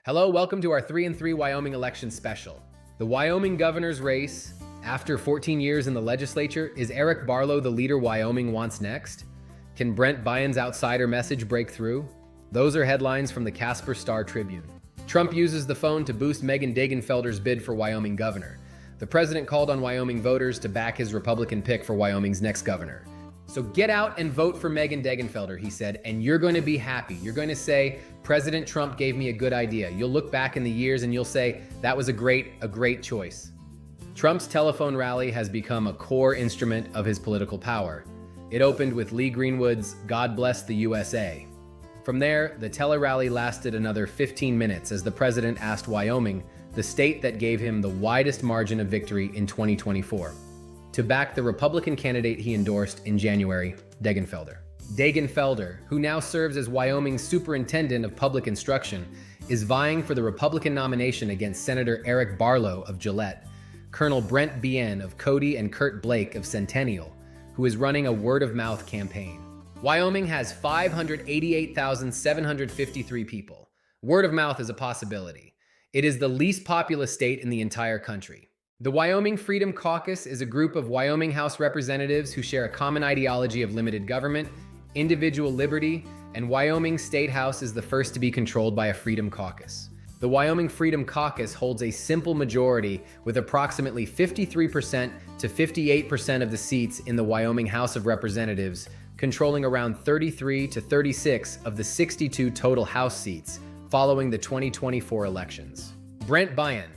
Hello, welcome to our 3 and 3 Wyoming election special. The Wyoming governor's race, after 14 years in the legislature, is Eric Barlow the leader Wyoming wants next? Can Brent Byon's outsider message break through? Those are headlines from the Casper Star Tribune. Trump uses the phone to boost Megan Degenfelder's bid for Wyoming governor. The president called on Wyoming voters to back his Republican pick for Wyoming's next governor. So get out and vote for Megan Degenfelder, he said, and you're going to be happy. You're going to say, President Trump gave me a good idea. You'll look back in the years and you'll say, that was a great choice. Trump's telephone rally has become a core instrument of his political power. It opened with Lee Greenwood's God Bless the USA. From there, the tele-rally lasted another 15 minutes as the president asked Wyoming, the state that gave him the widest margin of victory in 2024, to back the Republican candidate he endorsed in January, Degenfelder. Degenfelder, who now serves as Wyoming's Superintendent of Public Instruction, is vying for the Republican nomination against Senator Eric Barlow of Gillette, Colonel Brent Byen of Cody, and Kurt Blake of Centennial, who is running a word-of-mouth campaign. Wyoming has 588,753 people. Word of mouth is a possibility. It is the least populous state in the entire country. The Wyoming Freedom Caucus is a group of Wyoming House representatives who share a common ideology of limited government, individual liberty, and Wyoming State House is the first to be controlled by a Freedom Caucus. The Wyoming Freedom Caucus holds a simple majority with approximately 53% to 58% of the seats in the Wyoming House of Representatives, controlling around 33 to 36 of the 62 total House seats following the 2024 elections. Brent Byen.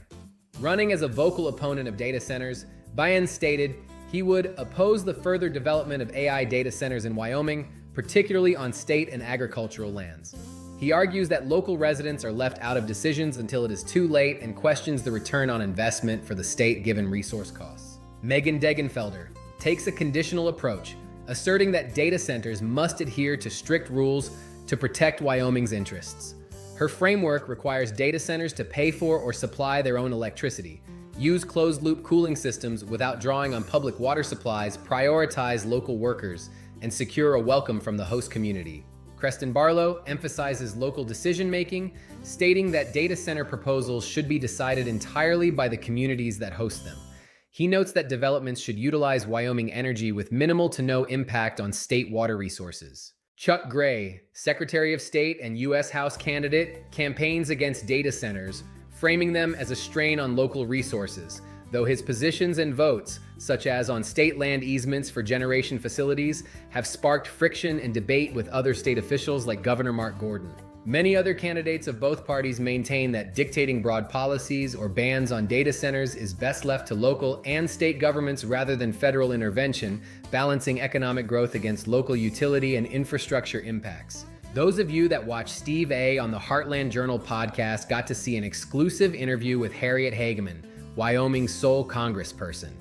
Running as a vocal opponent of data centers, Byen stated he would oppose the further development of AI data centers in Wyoming, particularly on state and agricultural lands. He argues that local residents are left out of decisions until it is too late and questions the return on investment for the state given resource costs. Megan Degenfelder takes a conditional approach, asserting that data centers must adhere to strict rules to protect Wyoming's interests. Her framework requires data centers to pay for or supply their own electricity, use closed-loop cooling systems without drawing on public water supplies, prioritize local workers, and secure a welcome from the host community. Creston Barlow emphasizes local decision-making, stating that data center proposals should be decided entirely by the communities that host them. He notes that developments should utilize Wyoming energy with minimal to no impact on state water resources. Chuck Gray, Secretary of State and U.S. House candidate, campaigns against data centers, framing them as a strain on local resources, though his positions and votes, such as on state land easements for generation facilities, have sparked friction and debate with other state officials like Governor Mark Gordon. Many other candidates of both parties maintain that dictating broad policies or bans on data centers is best left to local and state governments rather than federal intervention, balancing economic growth against local utility and infrastructure impacts. Those of you that watch Steve A. on the Heartland Journal podcast got to see an exclusive interview with Harriet Hageman, Wyoming's sole congressperson.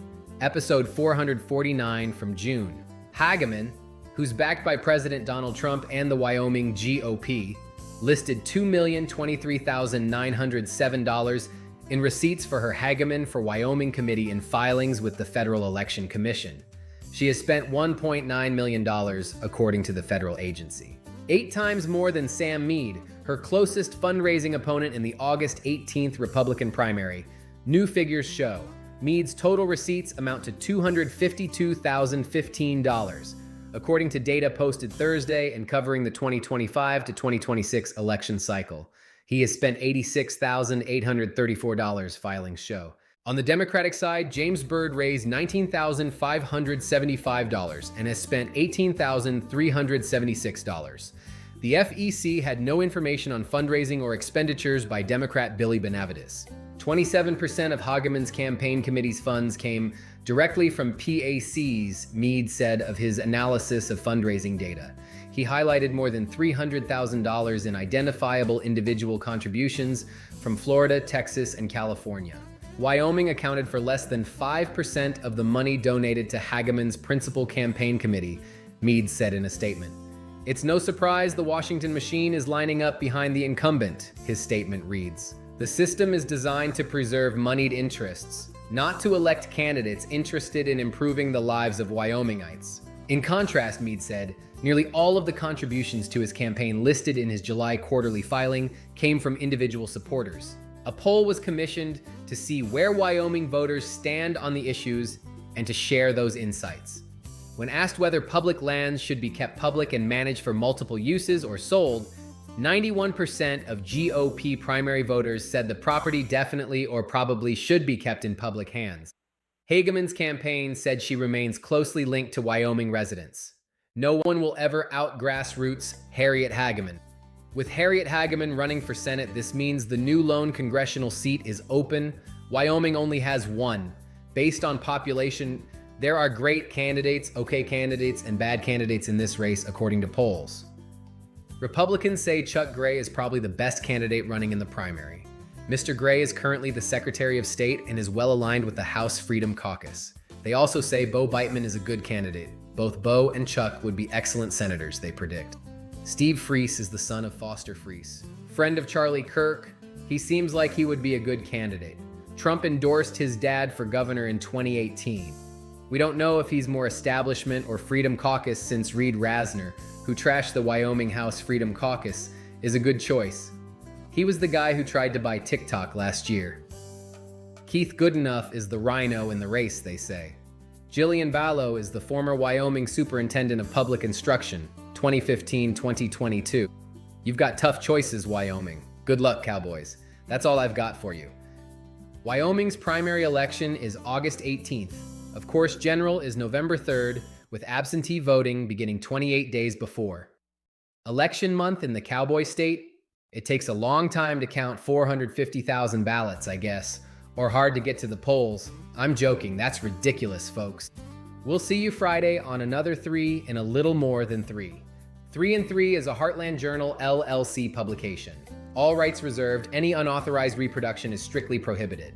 Episode 449 from June. Hageman, who's backed by President Donald Trump and the Wyoming GOP, listed $2,023,907 in receipts for her Hageman for Wyoming committee in filings with the Federal Election Commission. She has spent $1.9 million, according to the federal agency. 8 times more than Sam Mead, her closest fundraising opponent in the August 18th Republican primary. New figures show Mead's total receipts amount to $252,015, according to data posted Thursday and covering the 2025 to 2026 election cycle. He has spent $86,834, filings show. On the Democratic side, James Byrd raised $19,575 and has spent $18,376. The FEC had no information on fundraising or expenditures by Democrat Billy Benavides. 27% of Hageman's campaign committee's funds came directly from PACs, Mead said of his analysis of fundraising data. He highlighted more than $300,000 in identifiable individual contributions from Florida, Texas, and California. Wyoming accounted for less than 5% of the money donated to Hageman's principal campaign committee, Mead said in a statement. It's no surprise the Washington machine is lining up behind the incumbent, his statement reads. The system is designed to preserve moneyed interests, not to elect candidates interested in improving the lives of Wyomingites. In contrast, Meade said, nearly all of the contributions to his campaign listed in his July quarterly filing came from individual supporters. A poll was commissioned to see where Wyoming voters stand on the issues and to share those insights. When asked whether public lands should be kept public and managed for multiple uses or sold, 91% of GOP primary voters said the property definitely or probably should be kept in public hands. Hageman's campaign said she remains closely linked to Wyoming residents. No one will ever out grassroots Harriet Hageman. With Harriet Hageman running for Senate, this means the new lone congressional seat is open. Wyoming only has one. Based on population, there are great candidates, okay candidates, and bad candidates in this race, according to polls. Republicans say Chuck Gray is probably the best candidate running in the primary. Mr. Gray is currently the Secretary of State and is well aligned with the House Freedom Caucus. They also say Bo Beitman is a good candidate. Both Bo and Chuck would be excellent senators, they predict. Steve Freese is the son of Foster Freese. Friend of Charlie Kirk, he seems like he would be a good candidate. Trump endorsed his dad for governor in 2018. We don't know if he's more establishment or Freedom Caucus since Reed Rasner, who trashed the Wyoming House Freedom Caucus, is a good choice. He was the guy who tried to buy TikTok last year. Keith Goodenough is the rhino in the race, they say. Jillian Vallow is the former Wyoming Superintendent of Public Instruction, 2015-2022. You've got tough choices, Wyoming. Good luck, Cowboys. That's all I've got for you. Wyoming's primary election is August 18th. Of course, general is November 3rd, with absentee voting beginning 28 days before. Election month in the Cowboy State? It takes a long time to count 450,000 ballots, I guess, or hard to get to the polls. I'm joking, that's ridiculous, folks. We'll see you Friday on another 3 in a little more than 3. 3 and 3 is a Heartland Journal LLC publication. All rights reserved, any unauthorized reproduction is strictly prohibited.